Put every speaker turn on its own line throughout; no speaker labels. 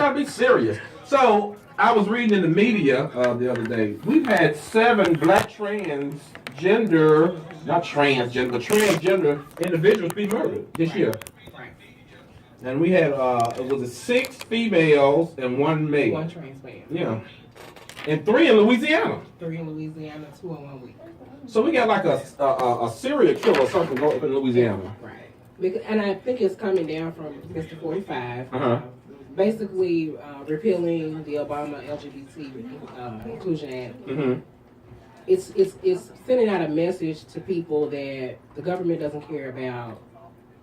trying to be serious. So I was reading in the media the other day. We've had 7 black transgender, not transgender, but transgender individuals be murdered this year. And we had, it was 6 females and 1 male.
1 trans male.
Yeah. And 3 in Louisiana.
3 in Louisiana, 2 in 1 week.
So we got like a serial killer or something going up in Louisiana.
Right. And I think it's coming down from Mr. 45.
Uh-huh.
Basically repealing the Obama LGBT Inclusion Act.
Mm-hmm.
It's sending out a message to people that the government doesn't care about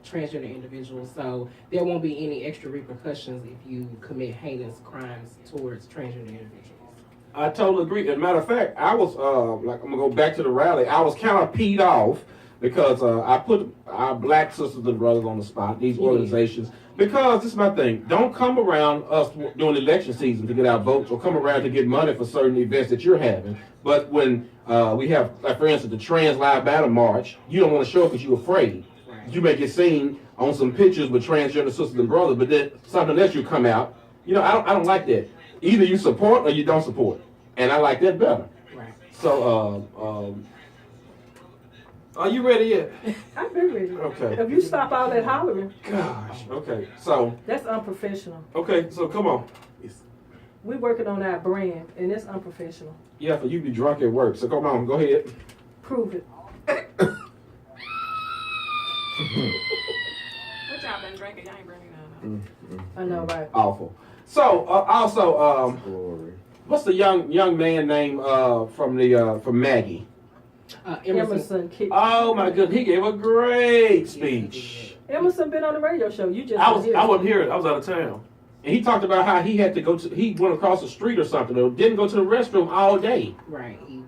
transgender individuals, so there won't be any extra repercussions if you commit heinous crimes towards transgender individuals.
I totally agree. As a matter of fact, I was I'm gonna go back to the rally. I was kind of peed off because I put our black sisters and brothers on the spot, these organizations, because this is my thing. Don't come around us during election season to get our votes or come around to get money for certain events that you're having. But when we have, like for instance, the Trans Live Battle March, you don't want to show up because you're afraid. You may get seen on some pictures with transgender sisters and brothers, but then something else you come out. You know, I don't like that. Either you support or you don't support, and I like that better.
Right.
So, are you ready yet?
I've been ready.
Okay.
If you stop all that hollering,
Gosh. Okay. So.
that's unprofessional.
Okay. So come on.
We working on our brand, and it's unprofessional.
Yeah, for you to be drunk at work. So come on, go ahead.
Prove it.
What y'all been drinking? Y'all ain't bringing none.
I know, right?
Awful. So also, what's the young man name from Maggie?
Emerson.
Oh my goodness, he gave a great speech.
Emerson been on the radio show. You just
I wasn't here. I was out of town. And he talked about how he had to he went across the street or something, or didn't go to the restroom all day.
Right. He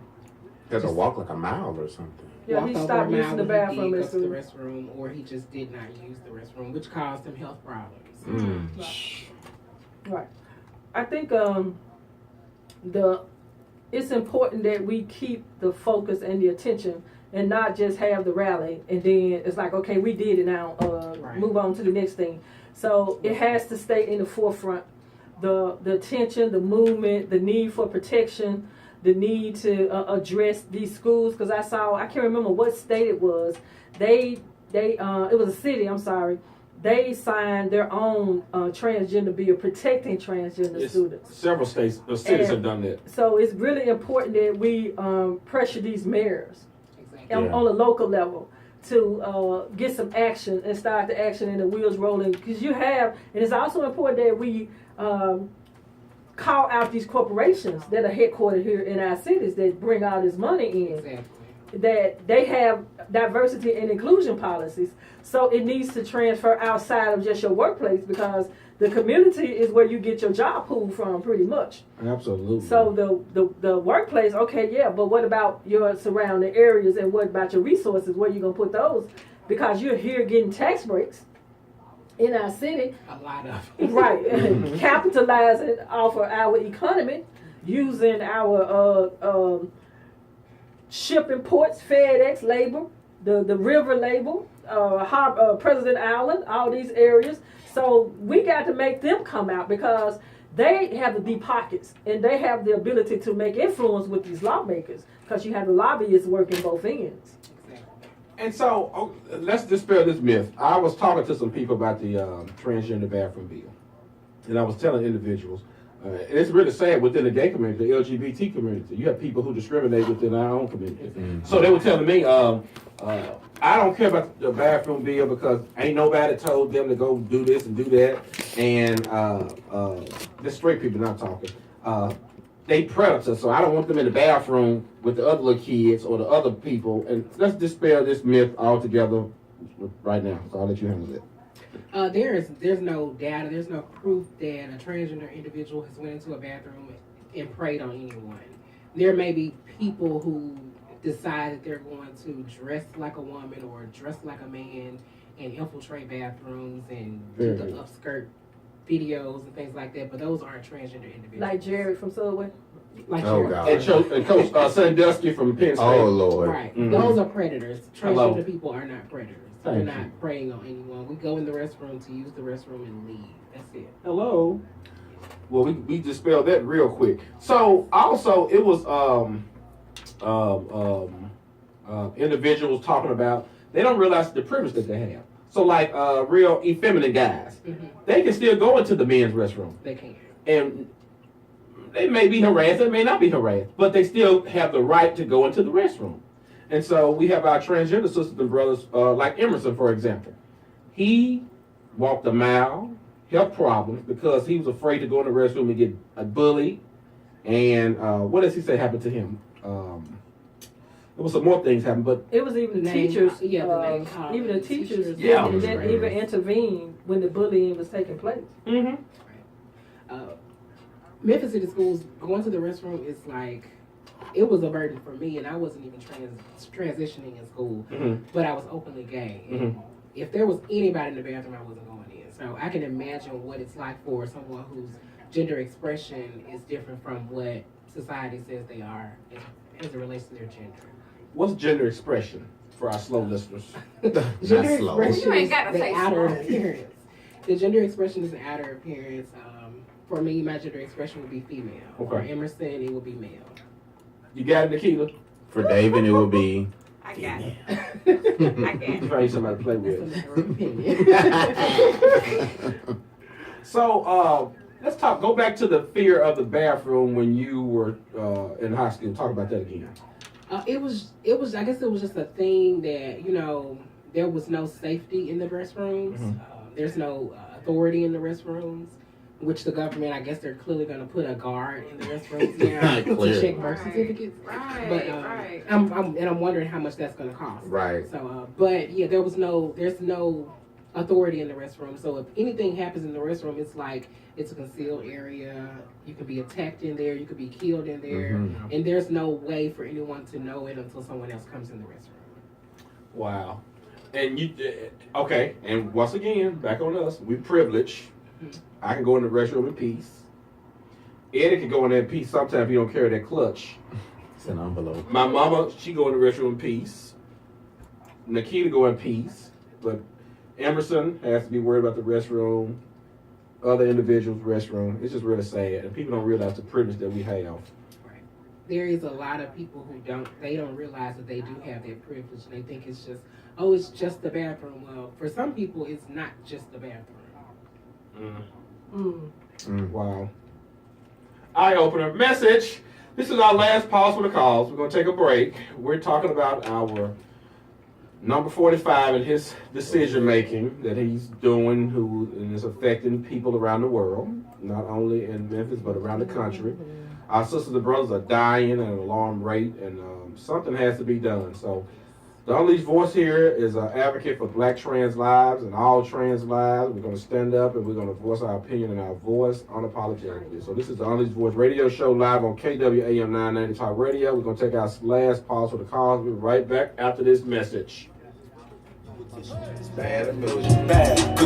had to walk like a mile or something.
Yeah, he stopped using the bathroom.
He did go to the restroom, or he just did not use the restroom, which caused him health problems.
Right. I think it's important that we keep the focus and the attention, and not just have the rally and then it's like, okay, we did it now. Move on to the next thing. So it has to stay in the forefront. The attention, the movement, the need for protection, the need to address these schools, because I can't remember what state it was. It was a city, I'm sorry. They signed their own transgender bill protecting transgender students.
Several states or cities have done that.
So it's really important that we pressure these mayors on a local level to get some action and start the action and the wheels rolling. Because and it's also important that we call out these corporations that are headquartered here in our cities that bring all this money in.
Exactly.
That they have diversity and inclusion policies. So it needs to transfer outside of just your workplace, because the community is where you get your job pool from pretty much.
Absolutely.
So the workplace, okay, yeah, but what about your surrounding areas, and what about your resources? Where you going to put those? Because you're here getting tax breaks in our city.
A lot of
Right. Capitalizing off of our economy, using our shipping ports, FedEx label, the river label, President Island, all these areas. So we got to make them come out, because they have the deep pockets and they have the ability to make influence with these lawmakers, because you have the lobbyists working both ends.
And so let's dispel this myth. I was talking to some people about the transgender bathroom bill, and I was telling individuals, and it's really sad within the gay community, the LGBT community. You have people who discriminate within our own community. So they were telling me, I don't care about the bathroom bill because ain't nobody told them to go do this and do that. And the straight people not talking. They predators, so I don't want them in the bathroom with the other little kids or the other people. And let's dispel this myth altogether right now. So I'll let you handle it.
There's no data, there's no proof that a transgender individual has went into a bathroom and preyed on anyone. There may be people who decide that they're going to dress like a woman or dress like a man and infiltrate bathrooms and do the upskirt videos and things like that, but those aren't transgender individuals.
Like Jared from Subway?
Like
oh, God.
And Coach Sandusky from Penn State.
Oh, Lord.
Right. Those are predators. Transgender people are not predators. They're not preying on anyone. We go in the restroom to use the restroom and leave. That's it.
Hello. Well, we dispelled that real quick. So also it was individuals talking about they don't realize the privilege that they have. So like real effeminate guys, they can still go into the men's restroom.
They can.
And they may be harassed, they may not be harassed, but they still have the right to go into the restroom. And so we have our transgender sisters and brothers, like Emerson, for example. He walked a mile, health problems, because he was afraid to go in the restroom and get bullied. And what does he say happened to him? There was some more things happened, but
it was even the
Name-
teachers.
yeah, the name call.
Even the teachers
Yeah.
didn't even intervene when the bullying was taking place.
Memphis City Schools, going to the restroom is like, it was a burden for me, and I wasn't even transitioning in school, but I was openly gay. And if there was anybody in the bathroom, I wasn't going in. So I can imagine what it's like for someone whose gender expression is different from what society says they are as it relates to their gender.
what's gender expression for our slow listeners?
Gender
slow.
expression
You ain't
is
gotta
the
say
outer
slow.
appearance. The gender expression is the outer appearance. For me, my gender expression would be female.
Okay.
For Emerson, it would be male.
You got it, Nikita?
For David, it would be.
I got it. I got
You
it.
find somebody to play
That's a
with.
matter of opinion.
So let's talk. Go back to the fear of the bathroom when you were in high school. Talk about that again.
It was. I guess it was just a thing that there was no safety in the restrooms. There's no authority in the restrooms, which the government, I guess, they're clearly going to put a guard in the restrooms now to
Clearly.
check birth certificates.
Right,
But
right.
I'm wondering how much that's going to cost.
Right.
So, but yeah, there's no authority in the restroom. So if anything happens in the restroom, it's like it's a concealed area. You could be attacked in there. You could be killed in there, and there's no way for anyone to know it until someone else comes in the restroom.
Wow. And you okay? And once again, back on us. We privileged. I can go in the restroom in peace. Eddie can go in there in peace. Sometimes if you don't carry that clutch.
It's an envelope.
My mama, she go in the restroom in peace. Nikita go in peace, but Emerson has to be worried about the restroom. Other individuals' restroom. It's just really sad, and people don't realize the privilege that we have.
There is a lot of people who don't realize that they do have that privilege, and they think it's just the bathroom. Well, for some people, it's not just the bathroom.
Wow. Eye opener message. This is our last pause for the calls. We're going to take a break. We're talking about our number 45 and his decision making that he's doing, and is affecting people around the world, not only in Memphis but around the country. Our sisters and brothers are dying at an alarm rate, and something has to be done. So the Unleashed voice here is an advocate for black trans lives and all trans lives. We're going to stand up and we're going to voice our opinion and our voice unapologetically. So this is the Unleashed Voice radio show live on KWAM 990 Talk Radio. We're going to take our last pause for the calls. We'll be right back after this message.
Bad, bad.